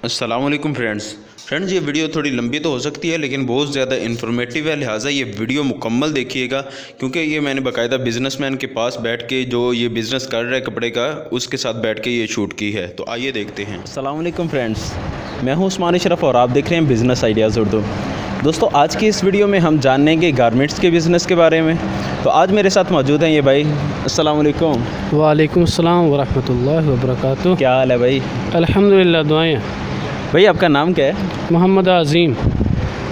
अस्सलामुअलैकुम फ्रेंड्स, ये वीडियो थोड़ी लंबी तो हो सकती है लेकिन बहुत ज़्यादा इन्फॉर्मेटिव है। लिहाजा ये वीडियो मुकम्मल देखिएगा क्योंकि ये मैंने बाकायदा बिजनेसमैन के पास बैठ के जो ये बिज़नेस कर रहा है कपड़े का, उसके साथ बैठ के ये शूट की है। तो आइए देखते हैं। अस्सलामुअलैकुम फ्रेंड्स, मैं हूँ उस्मान अशरफ और आप देख रहे हैं बिज़नेस आइडियाज़ उर्दू। दोस्तों, आज की इस वीडियो में हम जानेंगे गारमेंट्स के बिज़नेस के बारे में। तो आज मेरे साथ मौजूद हैं ये भाई। अस्सलामुअलैकुम। वालेकुम अस्सलाम वरहमतुल्लाहि वबरकातुहू। क्या हाल है भाई? अल्हम्दुलिल्लाह, दुआएं। भाई आपका नाम क्या है? मोहम्मद अज़ीम।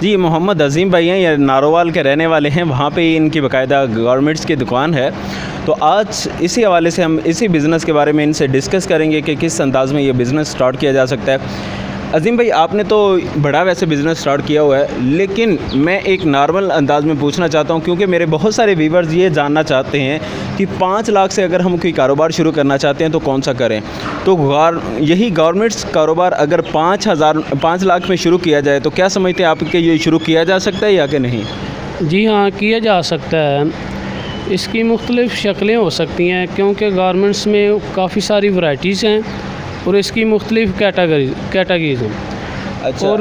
जी, मोहम्मद अज़ीम भाई हैं, ये नारोवाल के रहने वाले हैं। वहाँ पे इनकी बाकायदा गारमेंट्स की दुकान है। तो आज इसी हवाले से हम इसी बिज़नेस के बारे में इनसे डिस्कस करेंगे कि किस अंदाज़ में ये बिज़नेस स्टार्ट किया जा सकता है। अज़ीम भाई, आपने तो बड़ा वैसे बिज़नेस स्टार्ट किया हुआ है, लेकिन मैं एक नॉर्मल अंदाज़ में पूछना चाहता हूँ क्योंकि मेरे बहुत सारे व्यूवर्स ये जानना चाहते हैं कि 5 लाख से अगर हम कोई कारोबार शुरू करना चाहते हैं तो कौन सा करें। तो यही गवर्नमेंट्स कारोबार अगर 5 लाख में शुरू किया जाए तो क्या समझते हैं आप कि ये शुरू किया जा सकता है या कि नहीं? जी हाँ, किया जा सकता है। इसकी मुख्तलिफ़ शक्लें हो सकती हैं क्योंकि गारमेंट्स में काफ़ी सारी वैराइटीज़ हैं और इसकी मुख्तलिफ़ कैटेगरीज़ हैं। अच्छा। और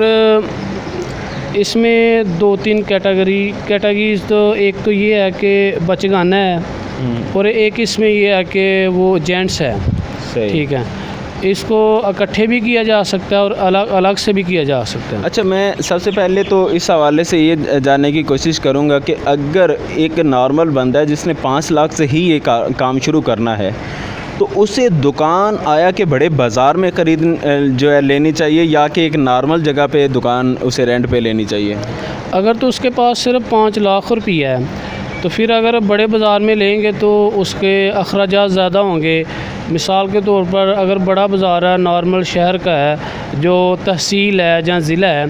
इसमें 2-3 कैटेगरीज़ तो एक तो ये है कि बचगाना है और एक इसमें ये है कि वो जेंट्स है। सही। ठीक है, इसको इकट्ठे भी किया जा सकता है और अलग अलग से भी किया जा सकता है। अच्छा, मैं सबसे पहले तो इस हवाले से ये जानने की कोशिश करूँगा कि अगर एक नॉर्मल बंदा है जिसने 5 लाख से ही ये काम शुरू करना है तो उसे दुकान आया के बड़े बाज़ार में खरीद जो है लेनी चाहिए या कि एक नॉर्मल जगह पे दुकान उसे रेंट पे लेनी चाहिए? अगर तो उसके पास सिर्फ 5 लाख रुपया है तो फिर अगर बड़े बाज़ार में लेंगे तो उसके अखराजात ज़्यादा होंगे। मिसाल के तौर पर अगर बड़ा बाज़ार है, नॉर्मल शहर का है, जो तहसील है या ज़िला है,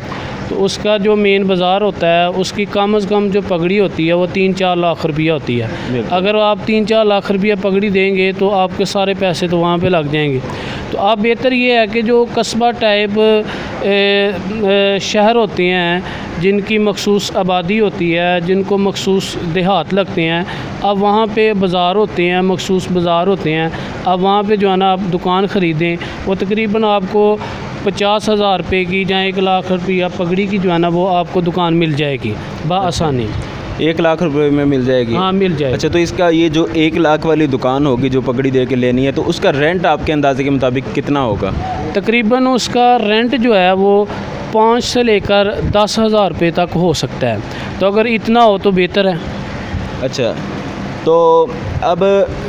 तो उसका जो मेन बाज़ार होता है उसकी कम से कम जो पगड़ी होती है वो 3-4 लाख रुपया होती है। अगर आप 3-4 लाख रुपया पगड़ी देंगे तो आपके सारे पैसे तो वहाँ पे लग जाएंगे। तो आप बेहतर ये है कि जो कस्बा टाइप शहर होते हैं जिनकी मखसूस आबादी होती है, जिनको मखसूस देहात लगते हैं, अब वहाँ पे बाज़ार होते हैं, मखसूस बाज़ार होते हैं। अब वहाँ पे जो है ना आप दुकान ख़रीदें, वो तकरीबन आपको 50,000 रुपये की या 1 लाख रुपया पगड़ी की जो है ना वो आपको दुकान मिल जाएगी बआसानी। 1 लाख रुपए में मिल जाएगी? हाँ, मिल जाएगी। अच्छा, तो इसका ये जो 1 लाख वाली दुकान होगी जो पगड़ी दे के लेनी है, तो उसका रेंट आपके अंदाजे के मुताबिक कितना होगा? तकरीबन उसका रेंट जो है वो 5 से लेकर 10,000 रुपये तक हो सकता है। तो अगर इतना हो तो बेहतर है। अच्छा, तो अब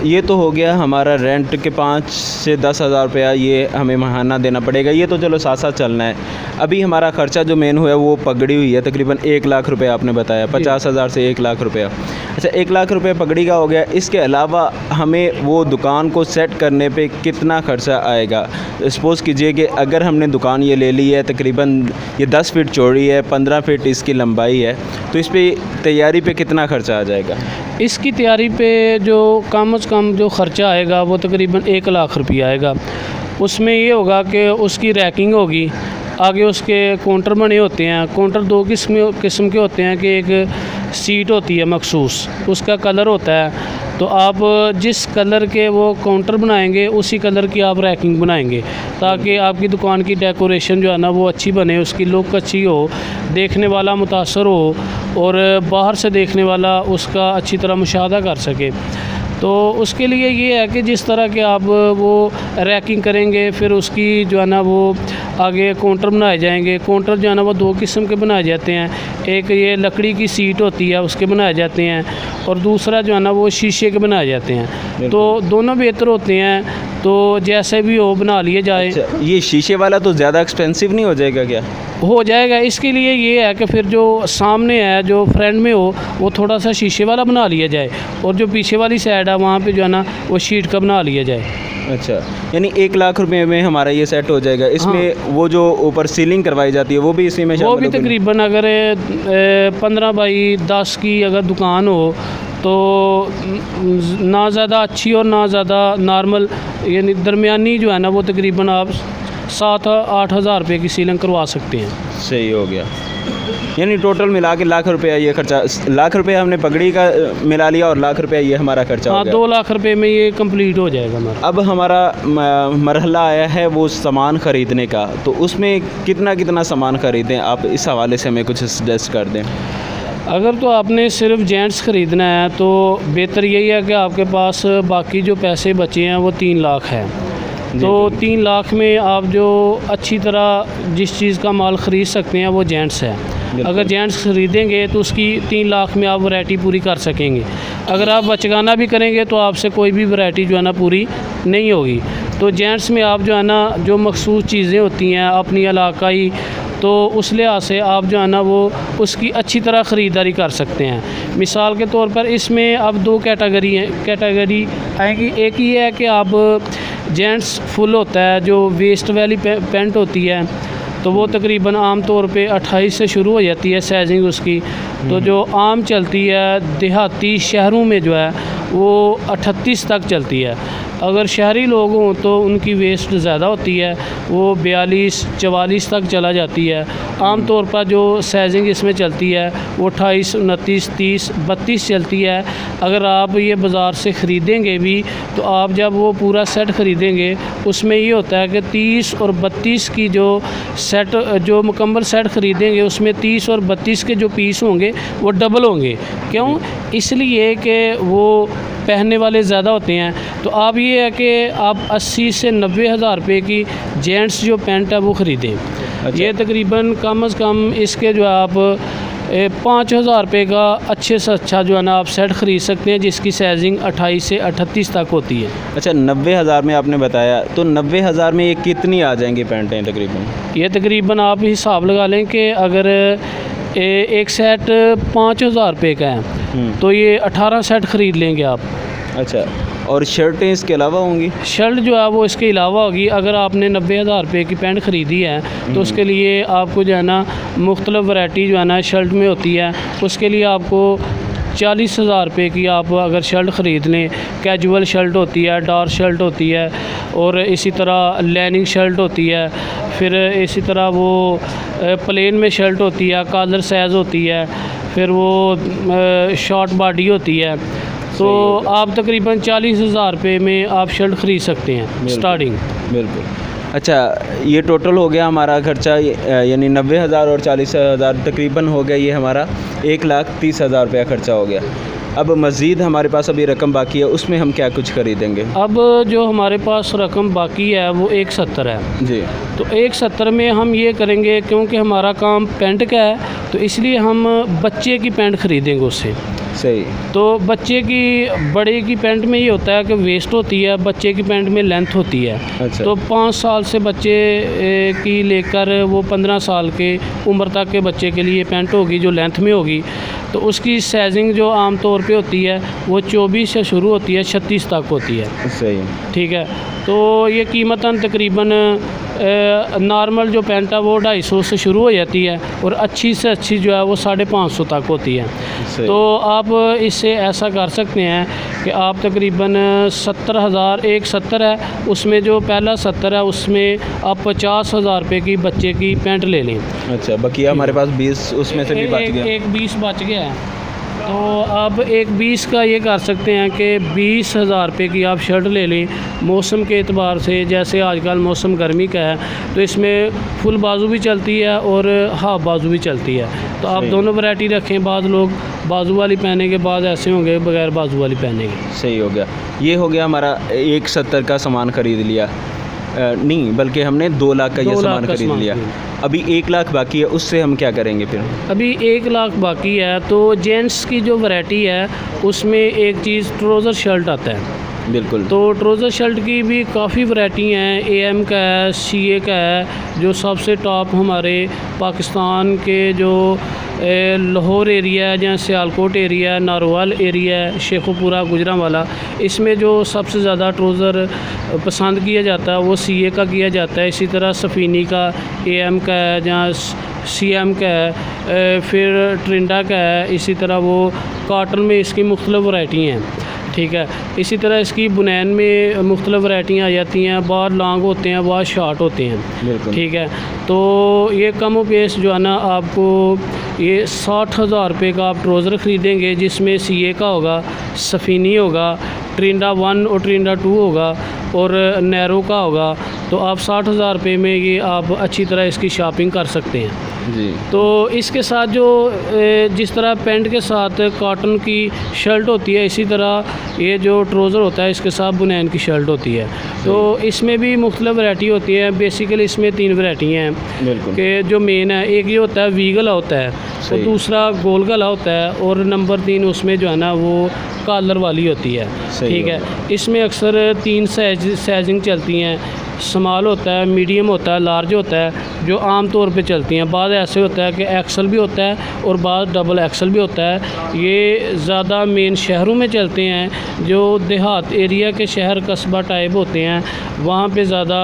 ये तो हो गया हमारा रेंट के 5 से 10,000 रुपया ये हमें महीना देना पड़ेगा। ये तो चलो साथ साथ चलना है। अभी हमारा ख़र्चा जो मेन हुआ है वो पगड़ी हुई है, तकरीबन 1 लाख रुपये आपने बताया, 50,000 से 1 लाख रुपया। अच्छा, 1 लाख रुपये पगड़ी का हो गया। इसके अलावा हमें वो दुकान को सेट करने पे कितना ख़र्चा आएगा? सपोज़ कीजिए कि अगर हमने दुकान ये ले ली है, तकरीबन ये 10 फीट चौड़ी है, 15 फीट इसकी लंबाई है, तो इस पर तैयारी पे कितना ख़र्चा आ जाएगा? इसकी तैयारी पे जो कम से कम जो ख़र्चा आएगा वो तकरीबन 1 लाख रुपया आएगा। उसमें ये होगा कि उसकी रैकिंग होगी, आगे उसके काउंटर बने होते हैं। काउंटर 2 किस्म के होते हैं कि एक सीट होती है मखसूस, उसका कलर होता है। तो आप जिस कलर के वो काउंटर बनाएंगे उसी कलर की आप रैकिंग बनाएंगे ताकि आपकी दुकान की डेकोरेशन जो है ना वो अच्छी बने, उसकी लुक अच्छी हो, देखने वाला मुतासर हो और बाहर से देखने वाला उसका अच्छी तरह मुशाहदा कर सके। तो उसके लिए ये है कि जिस तरह के आप वो रैकिंग करेंगे, फिर उसकी जो है ना वो आगे काउंटर बनाए जाएंगे। काउंटर जो है ना वो 2 किस्म के बनाए जाते हैं। एक ये लकड़ी की सीट होती है उसके बनाए जाते हैं और दूसरा जो है ना वो शीशे के बनाए जाते हैं। तो दोनों बेहतर होते हैं, तो जैसे भी हो बना लिए जाए। अच्छा, ये शीशे वाला तो ज़्यादा एक्सपेंसिव नहीं हो जाएगा क्या? हो जाएगा। इसके लिए ये है कि फिर जो सामने है, जो फ्रंट में हो, वो थोड़ा सा शीशे वाला बना लिया जाए और जो पीछे वाली साइड है वहाँ पे जो है ना वो शीट का बना लिया जाए। अच्छा, यानी 1 लाख रुपए में हमारा ये सेट हो जाएगा। इसमें हाँ। वो जो ऊपर सीलिंग करवाई जाती है वो भी इसी में शामिल होगी? वो भी तकरीबन अगर 15 बाई 10 की अगर दुकान हो तो ना ज़्यादा अच्छी और ना ज़्यादा नॉर्मल, यानी दरमियानी जो है ना वो तकरीबन आप 7-8 हज़ार रुपये की सीलिंग करवा सकते हैं। सही हो गया। यानी टोटल मिला के लाख रुपया ये खर्चा, लाख रुपया हमने पगड़ी का मिला लिया और लाख रुपया ये हमारा खर्चा हो हाँ, गया। 2 लाख रुपए में ये कंप्लीट हो जाएगा हमारा। अब हमारा मरहला आया है वो सामान ख़रीदने का, तो उसमें कितना सामान ख़रीदें, आप इस हवाले से हमें कुछ सजेस्ट कर दें। अगर तो आपने सिर्फ जेंट्स ख़रीदना है तो बेहतर यही है कि आपके पास बाकी जो पैसे बचे हैं वो 3 लाख है। तो 3 लाख में आप जो अच्छी तरह जिस चीज़ का माल ख़रीद सकते हैं वो जेंट्स है। अगर जेंट्स ख़रीदेंगे तो उसकी 3 लाख में आप वैरायटी पूरी कर सकेंगे। अगर आप बचगाना भी करेंगे तो आपसे कोई भी वैरायटी जो है ना पूरी नहीं होगी। तो जेंट्स में आप जो है ना जो मखसूस चीज़ें होती हैं अपनी इलाकाई, तो उस लिहाज से आप जो है ना वो उसकी अच्छी तरह ख़रीदारी कर सकते हैं। मिसाल के तौर पर इसमें अब 2 कैटेगरी आएंगी। एक ये है कि आप जेंट्स फुल होता है जो वेस्ट वाली पेंट होती है, तो वो तकरीबन आम तौर पे 28 से शुरू हो जाती है साइजिंग उसकी। तो जो आम चलती है देहाती शहरों में जो है वो 38 तक चलती है। अगर शहरी लोग हों तो उनकी वेस्ट ज़्यादा होती है, वो 42-44 तक चला जाती है। आम तौर पर जो साइजिंग इसमें चलती है वो 28, 29, 30, 32 चलती है। अगर आप ये बाज़ार से ख़रीदेंगे भी तो आप जब वो पूरा सेट ख़रीदेंगे उसमें ये होता है कि 30 और 32 की जो मुकम्मल सेट ख़रीदेंगे उसमें 30 और 32 के जो पीस होंगे वो डबल होंगे। क्यों? इसलिए कि वो पहनने वाले ज़्यादा होते हैं। तो आप ये है कि आप 80 से 90 हज़ार रुपये की जेंट्स जो पैंट है वो ख़रीदें। अच्छा। ये तकरीबन कम से कम इसके जो आप 5,000 रुपये का अच्छे से अच्छा जो है ना आप सेट ख़रीद सकते हैं जिसकी साइजिंग 28 से 38 तक होती है। अच्छा, 90,000 में आपने बताया, तो 90,000 में ये कितनी आ जाएंगी पेंटें तकरीबन? ये तकरीबन आप हिसाब लगा लें कि अगर एक सेट 5,000 रुपये का है तो ये 18 सेट ख़रीद लेंगे आप। अच्छा, और शर्टें इसके अलावा होंगी? शर्ट जो है वो इसके अलावा होगी। अगर आपने 90,000 रुपये की पैंट ख़रीदी है तो उसके लिए आपको जो है ना मुख्तलिफ वैरायटी जो है ना शर्ट में होती है, उसके लिए आपको 40,000 रुपये की आप अगर शर्ट ख़रीद लें। कैजुअल शर्ट होती है, डार्क शर्ट होती है, और इसी तरह लाइनिंग शर्ट होती है, फिर इसी तरह वो प्लेन में शर्ट होती है, कॉलर साइज़ होती है, फिर वो शॉर्ट बॉडी होती है। तो आप तकरीबन 40,000 रुपये में आप शर्ट ख़रीद सकते हैं स्टार्टिंग। बिल्कुल। अच्छा, ये टोटल हो गया हमारा खर्चा, यानी 90,000 और 40,000 तकरीबन हो गया, ये हमारा 1,30,000 रुपया खर्चा हो गया। अब मज़ीद हमारे पास अभी रकम बाकी है, उसमें हम क्या कुछ ख़रीदेंगे? अब जो हमारे पास रकम बाकी है वो 170 है जी। तो 170 में हम ये करेंगे, क्योंकि हमारा काम पेंट का है तो इसलिए हम बच्चे की पेंट ख़रीदेंगे उससे। सही। तो बच्चे की बड़े की पैंट में ये होता है कि वेस्ट होती है, बच्चे की पैंट में लेंथ होती है। अच्छा। तो 5 साल से बच्चे की लेकर वो 15 साल के उम्र तक के बच्चे के लिए पैंट होगी जो लेंथ में होगी, तो उसकी साइजिंग जो आम तौर पे होती है वो 24 से शुरू होती है, 36 तक होती है। सही। ठीक है। तो ये कीमतन तकरीबन नॉर्मल जो पैंट है वो 250 से शुरू हो जाती है और अच्छी से अच्छी जो है वो 550 तक होती है। तो आप इससे ऐसा कर सकते हैं कि आप तकरीबन 70,000, 170 है, उसमें जो पहला 70 है उसमें आप 50,000 रुपये की बच्चे की पैंट ले लें। अच्छा, बकिया हमारे पास 20 उसमें से भी बच गया। एक 20 बच गया है। तो अब एक 20 का ये कर सकते हैं कि 20,000 रुपये की आप शर्ट ले लें। मौसम के एतबार से, जैसे आजकल मौसम गर्मी का है तो इसमें फुल बाजू भी चलती है और हाफ बाजू भी चलती है, तो आप दोनों वैरायटी रखें। बाद लोग बाजू वाली पहनेंगे, बाद ऐसे होंगे बगैर बाजू वाली पहनेंगे। सही हो गया। ये हो गया हमारा 170 का सामान ख़रीद लिया, नहीं बल्कि हमने 2 लाख का ये सामान ख़रीद लिया। अभी 1 लाख बाकी है, उससे हम क्या करेंगे फिर? अभी 1 लाख बाकी है तो जेंट्स की जो वैरायटी है उसमें एक चीज़ ट्राउज़र शर्ट आता है। बिल्कुल। तो ट्राउज़र शर्ट की भी काफ़ी वैरायटी हैं। AM का है, CA का है, जो सबसे टॉप हमारे पाकिस्तान के जो लाहौर एरिया है, जहाँ सियालकोट एरिया है, नारोवाल एरिया है, शेखुपुरा, गुजरांवाला, इसमें जो सबसे ज़्यादा ट्राउज़र पसंद किया जाता है वो CA का किया जाता है। इसी तरह सफ़ीनी का, AM का है, जहाँ CM का है, फिर ट्रिंडा का है। इसी तरह वो कॉटन में इसकी मुख्तलिफ वैरायटी हैं। ठीक है। इसी तरह इसकी बुनैन में मुख्तलिफ वैरायटियाँ आ जाती हैं, बाहर लॉन्ग होते हैं, बाहर शॉर्ट होते हैं, ठीक है। तो ये कम पेश जो है ना आपको ये 60,000 रुपये का आप ट्राउज़र ख़रीदेंगे, जिसमें सीए का होगा, सफ़ीनी होगा, ट्रिंडा 1 और ट्रिंडा 2 होगा और नैरो का होगा। तो आप 60,000 रुपये में ये आप अच्छी तरह इसकी शॉपिंग कर सकते हैं जी। तो इसके साथ जो जिस तरह पैंट के साथ कॉटन की शर्ट होती है, इसी तरह ये जो ट्राउज़र होता है इसके साथ बुनैन की शर्ट होती है। तो इसमें भी मुख्तलिफ वैरायटी होती है। बेसिकली इसमें 3 वैरायटी हैं कि जो मेन है, एक ये होता है वी गला होता है, तो दूसरा गोल गला होता है, और नंबर 3 उसमें जो है ना वो कॉलर वाली होती है, ठीक है। इसमें अक्सर 3 साइजिंग चलती हैं, स्मॉल होता है, मीडियम होता है, लार्ज होता है, जो आम तौर पे चलती हैं। बाद ऐसे होता है कि एक्सल भी होता है और बाद डबल एक्सल भी होता है। ये ज़्यादा मेन शहरों में चलते हैं, जो देहात एरिया के शहर कस्बा टाइप होते हैं वहाँ पे ज़्यादा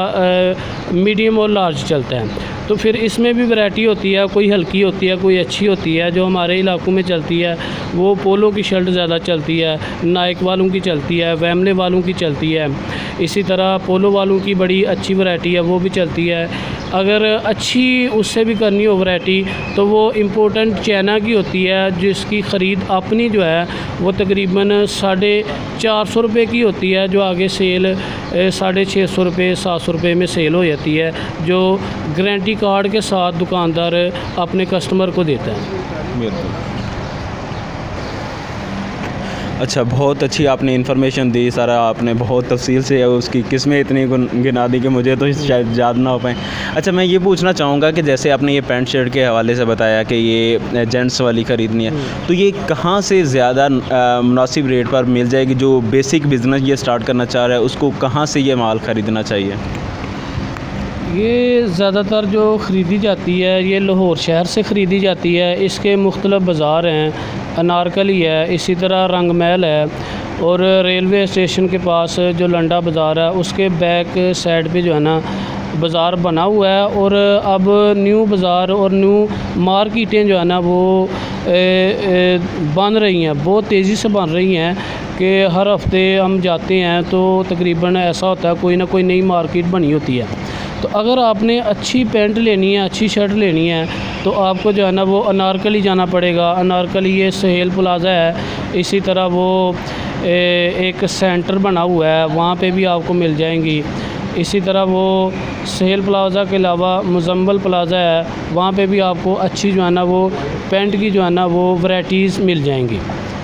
मीडियम और लार्ज चलता है। तो फिर इसमें भी वैरायटी होती है, कोई हल्की होती है, कोई अच्छी होती है। जो हमारे इलाकों में चलती है वो पोलो की शर्ट ज़्यादा चलती है, नाइक वालों की चलती है, वैमले वालों की चलती है। इसी तरह पोलो वालों की बड़ी अच्छी वैरायटी है, वो भी चलती है। अगर अच्छी उससे भी करनी हो वैरायटी तो वो इम्पोर्टेंट चाइना की होती है, जिसकी ख़रीद अपनी जो है वो तकरीबन 450 रुपये की होती है, जो आगे सेल 650 रुपये 700 रुपये में सेल हो जाती है, जो गारंटी कार्ड के साथ दुकानदार अपने कस्टमर को देता है। अच्छा, बहुत अच्छी आपने इन्फॉर्मेशन दी, सारा आपने बहुत तफसील से उसकी किस्में इतनी गिना दी कि मुझे तो शायद याद ना हो पाए। अच्छा, मैं ये पूछना चाहूँगा कि जैसे आपने ये पैंट शर्ट के हवाले से बताया कि ये जेंट्स वाली ख़रीदनी है, तो ये कहाँ से ज़्यादा मुनासिब रेट पर मिल जाएगी? जो बेसिक बिज़नेस ये स्टार्ट करना चाह रहा है उसको कहाँ से ये माल ख़रीदना चाहिए? ये ज़्यादातर जो ख़रीदी जाती है ये लाहौर शहर से ख़रीदी जाती है। इसके मुख्तलिफ बाज़ार हैं, अनारकली है, इसी तरह रंग महल है, और रेलवे स्टेशन के पास जो लंडा बाज़ार है उसके बैक साइड पे जो है ना बाज़ार बना हुआ है। और अब न्यू बाज़ार और न्यू मार्केटें जो है ना वो बन रही हैं, बहुत तेज़ी से बन रही हैं कि हर हफ्ते हम जाते हैं तो तकरीबन ऐसा होता है कोई ना कोई नई मार्केट बनी होती है। तो अगर आपने अच्छी पैंट लेनी है, अच्छी शर्ट लेनी है, तो आपको जो है ना वो अनारकली जाना पड़ेगा। अनारकली ये सहेल प्लाज़ा है, इसी तरह वो एक सेंटर बना हुआ है, वहाँ पे भी आपको मिल जाएंगी। इसी तरह वो सहेल प्लाज़ा के अलावा मुजम्मल प्लाज़ा है, वहाँ पे भी आपको अच्छी जो है ना वो पैंट की जो है ना वो वैराइटीज़ मिल जाएंगी,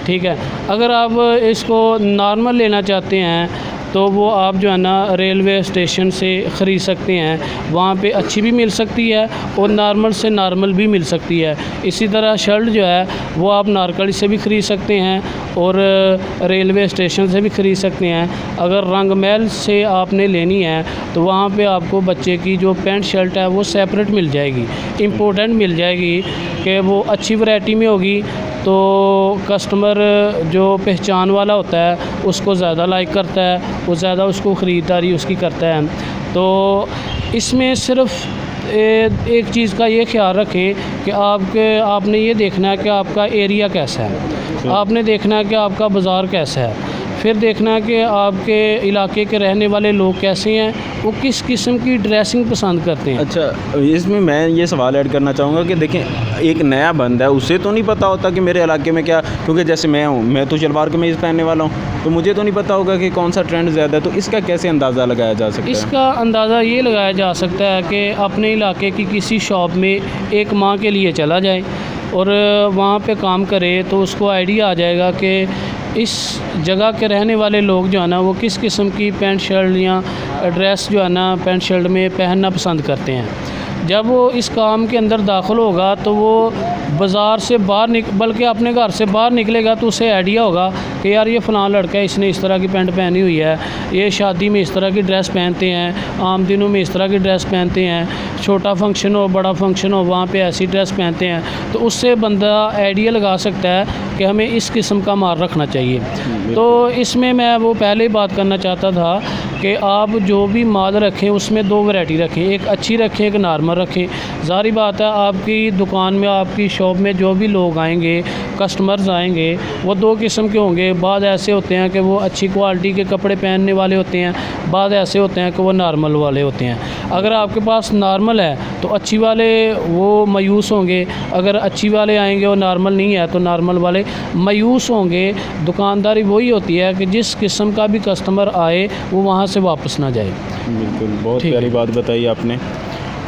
ठीक है। अगर आप इसको नॉर्मल लेना चाहते हैं तो वो आप जो है ना रेलवे स्टेशन से ख़रीद सकते हैं, वहाँ पे अच्छी भी मिल सकती है और नॉर्मल से नॉर्मल भी मिल सकती है। इसी तरह शर्ट जो है वो आप नारकली से भी ख़रीद सकते हैं और रेलवे स्टेशन से भी ख़रीद सकते हैं। अगर रंग महल से आपने लेनी है तो वहाँ पे आपको बच्चे की जो पैंट शर्ट है वो सेपरेट मिल जाएगी, इम्पोर्टेंट मिल जाएगी कि वो अच्छी वैरायटी में होगी, तो कस्टमर जो पहचान वाला होता है उसको ज़्यादा लाइक करता है, वो ज़्यादा उसको ख़रीदारी उसकी करता है। तो इसमें सिर्फ़ एक चीज़ का ये ख्याल रखें कि आपने ये देखना है कि आपका एरिया कैसा है, आपने देखना है कि आपका बाज़ार कैसा है, फिर देखना है कि आपके इलाके के रहने वाले लोग कैसे हैं, वो किस किस्म की ड्रेसिंग पसंद करते हैं। अच्छा, इसमें मैं ये सवाल ऐड करना चाहूँगा कि देखें, एक नया बंदा है, उसे तो नहीं पता होता कि मेरे इलाके में क्या, क्योंकि जैसे मैं तो शलवार कमीज़ पहनने वाला हूँ, तो मुझे तो नहीं पता होगा कि कौन सा ट्रेंड ज़्यादा है। तो इसका कैसे अंदाज़ा लगाया जा सकता है? इसका अंदाज़ा ये लगाया जा सकता है कि अपने इलाके की किसी शॉप में एक माह के लिए चला जाए और वहाँ पे काम करे, तो उसको आइडिया आ जाएगा कि इस जगह के रहने वाले लोग जो है ना वो किस किस्म की पैंट शर्ट या ड्रेस जो है ना पैंट शर्ट में पहनना पसंद करते हैं। जब वो इस काम के अंदर दाखिल होगा तो वो बाज़ार से बाहर बल्कि अपने घर से बाहर निकलेगा तो उसे आइडिया होगा कि यार ये फ़लाँ लड़का है, इसने इस तरह की पैंट पहनी हुई है, ये शादी में इस तरह की ड्रेस पहनते हैं, आम दिनों में इस तरह की ड्रेस पहनते हैं, छोटा फंक्शन हो बड़ा फंक्शन हो वहाँ पे ऐसी ड्रेस पहनते हैं। तो उससे बंदा आइडिया लगा सकता है कि हमें इस किस्म का माल रखना चाहिए। तो इसमें मैं वो पहले ही बात करना चाहता था कि आप जो भी माल रखें उसमें 2 वैरायटी रखें, एक अच्छी रखें, एक नॉर्मल रखें। ज़ाहिर बात है आपकी दुकान में, आपकी शॉप में जो भी लोग आएंगे कस्टमर्स आएंगे वो दो किस्म के होंगे। बाद ऐसे होते हैं कि वो अच्छी क्वालिटी के कपड़े पहनने वाले होते हैं, बाद ऐसे होते हैं कि वो नॉर्मल वाले होते हैं। अगर आपके पास नॉर्मल है तो अच्छी वाले वो मायूस होंगे, अगर अच्छी वाले आएंगे और नॉर्मल नहीं है तो नॉर्मल वाले मायूस होंगे। दुकानदारी वही होती है कि जिस किस्म का भी कस्टमर आए वो वहाँ से वापस ना जाए। बिल्कुल, बहुत प्यारी बात बताई आपने।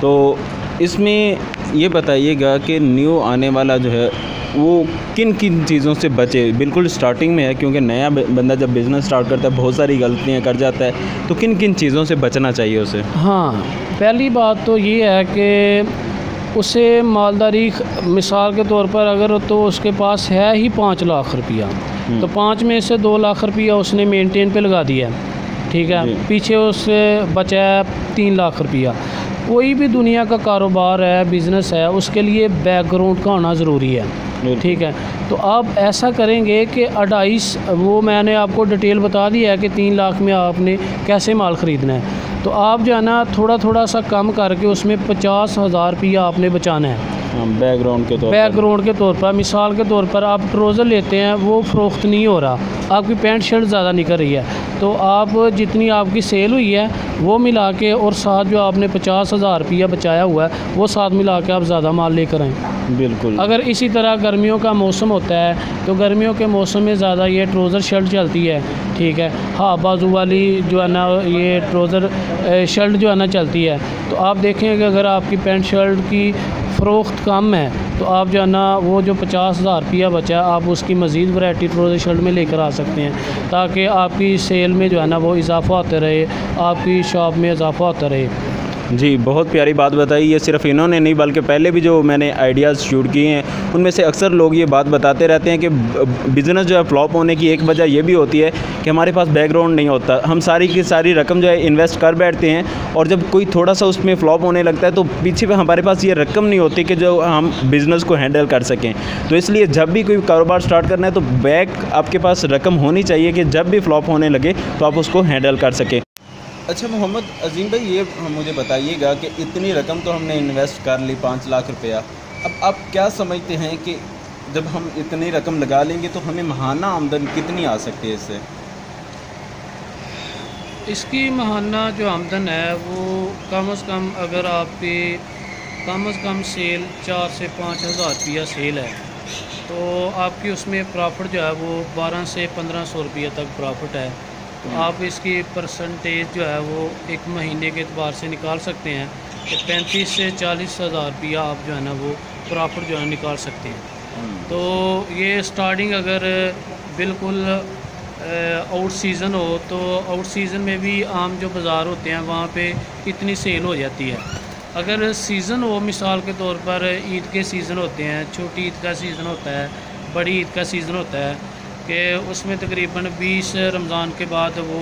तो इसमें ये बताइएगा कि न्यू आने वाला जो है वो किन किन चीज़ों से बचे। बिल्कुल स्टार्टिंग में है, क्योंकि नया बंदा जब बिज़नेस स्टार्ट करता है बहुत सारी गलतियां कर जाता है, तो किन किन चीज़ों से बचना चाहिए उसे? हाँ, पहली बात तो ये है कि उसे मालदारी, मिसाल के तौर पर अगर तो उसके पास है ही 5 लाख रुपया, तो 5 में से 2 लाख रुपया उसने मेंटेन पे लगा दिया, ठीक है, पीछे उससे बचा है 3 लाख रुपया। कोई भी दुनिया का कारोबार है, बिज़नेस है, उसके लिए बैकग्राउंड का होना ज़रूरी है, ठीक है। तो आप ऐसा करेंगे कि 2.5, वो मैंने आपको डिटेल बता दिया है कि 3 लाख में आपने कैसे माल ख़रीदना है। तो आप जो है ना थोड़ा थोड़ा सा कम करके उसमें 50,000 रुपया आपने बचाना है बैकग्राउंड के तौर पर। मिसाल के तौर पर आप ट्राउज़र लेते हैं, वो फ़रोख्त नहीं हो रहा, आपकी पैंट शर्ट ज़्यादा निकल रही है, तो आप जितनी आपकी सेल हुई है वो मिला के और साथ जो आपने 50,000 रुपया बचाया हुआ है वो साथ मिला के आप ज़्यादा माल लेकर आएँ। बिल्कुल। अगर इसी तरह गर्मियों का मौसम होता है तो गर्मियों के मौसम में ज़्यादा ये ट्राउज़र शर्ट चलती है, ठीक है, हाँ, बाजू वाली जो है ना ये ट्राउज़र शर्ट जो है ना चलती है। तो आप देखें कि अगर आपकी पैंट शर्ट की फ़रोख्त कम है तो आप जो है ना वो जो 50,000 रुपया बचा है आप उसकी मज़ीद वैरायटी ट्राउज़र शर्ट में लेकर आ सकते हैं, ताकि आपकी सेल में जो है ना वो इजाफ़ा होता रहे, आपकी शॉप में इजाफ़ा होता रहे। जी, बहुत प्यारी बात बताई। ये सिर्फ इन्होंने नहीं बल्कि पहले भी जो मैंने आइडियाज़ शूट किए हैं उनमें से अक्सर लोग ये बात बताते रहते हैं कि बिज़नेस जो है फ्लॉप होने की एक वजह ये भी होती है कि हमारे पास बैकग्राउंड नहीं होता। हम सारी की सारी रकम जो है इन्वेस्ट कर बैठते हैं और जब कोई थोड़ा सा उसमें फ्लॉप होने लगता है तो पीछे पे हमारे पास ये रकम नहीं होती कि जो हम बिज़नेस को हैंडल कर सकें। तो इसलिए जब भी कोई कारोबार स्टार्ट करना है तो बैक आपके पास रकम होनी चाहिए कि जब भी फ्लॉप होने लगे तो आप उसको हैंडल कर सकें। अच्छा मोहम्मद अजीम भाई, ये मुझे बताइएगा कि इतनी रकम तो हमने इन्वेस्ट कर ली 5 लाख रुपया, अब आप क्या समझते हैं कि जब हम इतनी रकम लगा लेंगे तो हमें माहाना आमदन कितनी आ सकती है इससे? इसकी माहाना जो आमदन है वो कम से कम, अगर आपकी कम से कम सेल 4 से 5 हज़ार रुपया सेल है तो आपकी उसमें प्रॉफिट जो है वो 12 से 1500 रुपया तक प्रॉफिट है। तो आप इसकी परसेंटेज जो है वो एक महीने के एतबार से निकाल सकते हैं कि 35 से 40 हज़ार रुपया आप जो है ना वो प्रॉफिट जो है निकाल सकते हैं। तो ये स्टार्टिंग अगर बिल्कुल आउट सीज़न हो तो आउट सीज़न में भी आम जो बाज़ार होते हैं वहाँ पे इतनी सेल हो जाती है। अगर सीज़न हो, मिसाल के तौर पर ईद के सीज़न होते हैं, छोटी ईद का सीज़न होता है, बड़ी ईद का सीज़न होता है कि उसमें तकरीबन 20 रमज़ान के बाद वो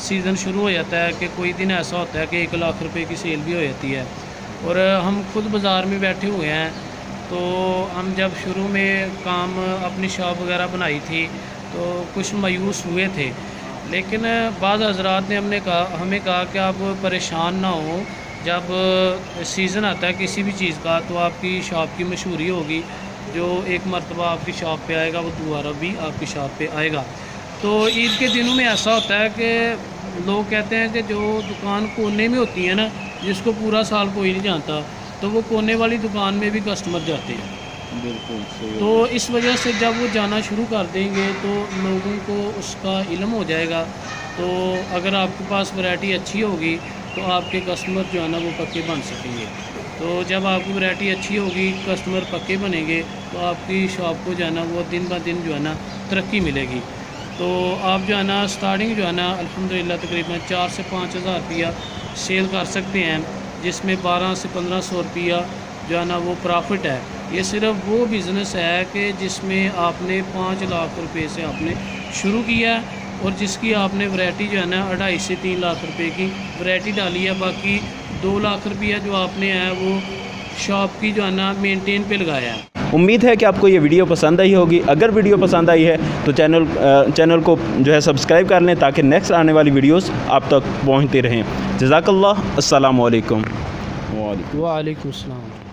सीज़न शुरू हो जाता है कि कोई दिन ऐसा होता है कि 1 लाख रुपए की सेल भी हो जाती है। और हम खुद बाज़ार में बैठे हुए हैं, तो हम जब शुरू में काम अपनी शॉप वगैरह बनाई थी तो कुछ मायूस हुए थे, लेकिन बाद हज़रात ने हमें कहा कि आप परेशान ना हो, जब सीज़न आता है किसी भी चीज़ का तो आपकी शॉप की मशहूरी होगी, जो एक मरतबा आपकी शॉप पे आएगा वो दोबारा भी आपकी शॉप पे आएगा। तो ईद के दिनों में ऐसा होता है कि लोग कहते हैं कि जो दुकान कोने में होती है ना, जिसको पूरा साल कोई नहीं जानता, तो वो कोने वाली दुकान में भी कस्टमर जाते हैं। बिल्कुल सही। तो इस वजह से जब वो जाना शुरू कर देंगे तो लोगों को उसका इल्म हो जाएगा। तो अगर आपके पास वैरायटी अच्छी होगी तो आपके कस्टमर जो है ना वो पक्के बन सकेंगे। तो जब आपकी वैरायटी अच्छी होगी, कस्टमर पक्के बनेंगे, तो आपकी शॉप को जो है ना वो दिन ब दिन जो है ना तरक्की मिलेगी। तो आप जो है ना स्टार्टिंग जो है ना अल्हम्दुलिल्लाह तकरीबन 4 से 5 हज़ार रुपया सेल कर सकते हैं, जिसमें 12 से 1500 रुपया जो है ना वो प्रॉफिट है। ये सिर्फ वो बिज़नेस है कि जिसमें आपने 5 लाख रुपए से आपने शुरू किया है और जिसकी आपने वैरायटी जो है ना 2.5 से 3 लाख रुपए की वैरायटी डाली है, बाकी 2 लाख रुपया जो आपने है वो शॉप की जो है ना मेंटेन पे लगाया है। उम्मीद है कि आपको ये वीडियो पसंद आई होगी। अगर वीडियो पसंद आई है तो चैनल को जो है सब्सक्राइब कर लें ताकि नेक्स्ट आने वाली वीडियोस आप तक पहुंचती रहें। जज़ाकल्लाह। अस्सलाम वालेकुम। वालेकुम अस्सलाम।